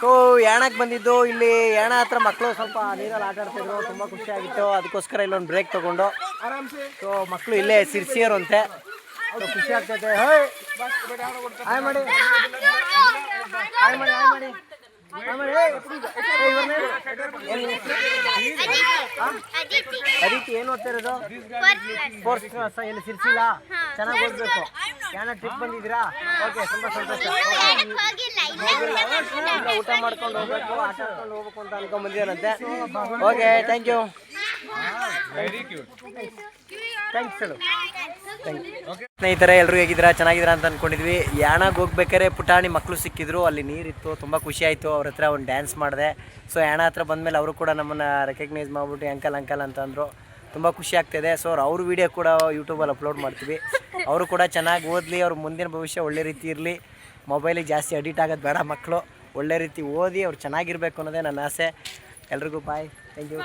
So ಯಾಣಕ್ಕೆ ಬಂದಿದ್ದು. ಇಲ್ಲಿ ಯಾಣ ಹತ್ರ ಮಕ್ಕಳು ಸ್ವಲ್ಪ ನೀರಲ್ಲಿ ಆಟ ಆಡ್ತಿದ್ರು, ತುಂಬ ಖುಷಿಯಾಗಿತ್ತು. ಅದಕ್ಕೋಸ್ಕರ ಇಲ್ಲೊಂದು ಬ್ರೇಕ್ ತೊಗೊಂಡು ಸೊ ಮಕ್ಕಳು ಇಲ್ಲೇ ಸಿರ್ಸಿಯರು ಅಂತೆ. ಸೊ ಖುಷಿ ಆಗ್ತೈತೆ. ಹಾಯ್ ಮಾಡಿ ಹಾಯ್ ಮಾಡಿ ಹಾಯ್ ಮಾಡಿ ಅದಕ್ಕೆ ಏನು ಓದ್ತಾ ಇರೋದು? Fourth class. ಎಲ್ಲಿ ಸಿರ್ಸಿಲ್ಲ? ಚೆನ್ನಾಗಿ ಓದ್ಬೇಕು. ಯಾನ ಟ್ರಿಪ್ ಬಂದಿದ್ದೀರಾ? ಓಕೆ, ತುಂಬ ಸಂತೋಷ. ಊಟ ಮಾಡ್ಕೊಂಡು ಹೋಗ್ಬೇಕು, ಆಟ ಆಡ್ಕೊಂಡು ಹೋಗ್ಬೇಕು ಅಂತ ಅನ್ಕೊಂಡ್ ಬಂದಿದ್ದಾರಂತೆ. Okay, thank you. ಥ್ಯಾಂಕ್ಸ್ ಹೇಳು. ಸ್ನೇಹಿತರೆ, ಎಲ್ಲರೂ ಹೇಗಿದ್ದೀರಾ? ಚೆನ್ನಾಗಿದ್ದೀರಾ ಅಂತ ಅಂದ್ಕೊಂಡಿದ್ವಿ. ಯಾಣಾಗೆ ಹೋಗ್ಬೇಕಾದ್ರೆ ಪುಟಾಣಿ ಮಕ್ಕಳು ಸಿಕ್ಕಿದ್ರು. ಅಲ್ಲಿ ನೀರಿತ್ತು, ತುಂಬ ಖುಷಿ ಆಯಿತು. ಅವ್ರ ಹತ್ರ ಒಂದು ಡ್ಯಾನ್ಸ್ ಮಾಡಿದೆ. ಸೊ ಯಾಣ ಹತ್ರ ಬಂದಮೇಲೆ ಅವರು ಕೂಡ ನಮ್ಮನ್ನು ರೆಕಗ್ನೈಸ್ ಮಾಡಿಬಿಟ್ಟು ಅಂಕಲ್ ಅಂಕಲ್ ಅಂತಂದರು. ತುಂಬ ಖುಷಿ ಆಗ್ತಿದೆ. ಸೊ ಅವ್ರ ವೀಡಿಯೋ ಕೂಡ ಯೂಟ್ಯೂಬಲ್ಲಿ ಅಪ್ಲೋಡ್ ಮಾಡ್ತೀವಿ. ಅವರು ಕೂಡ ಚೆನ್ನಾಗಿ ಓದಲಿ, ಅವ್ರ ಮುಂದಿನ ಭವಿಷ್ಯ ಒಳ್ಳೆ ರೀತಿ ಇರಲಿ. ಮೊಬೈಲಿಗೆ ಜಾಸ್ತಿ ಅಡಿಕ್ಟ್ ಆಗೋದು ಬೇಡ ಮಕ್ಕಳು. ಒಳ್ಳೆ ರೀತಿ ಓದಿ ಅವ್ರು ಚೆನ್ನಾಗಿರಬೇಕು ಅನ್ನೋದೇ ನನ್ನ ಆಸೆ. ಎಲ್ರಿಗೂ ಬಾಯ್. Thank you.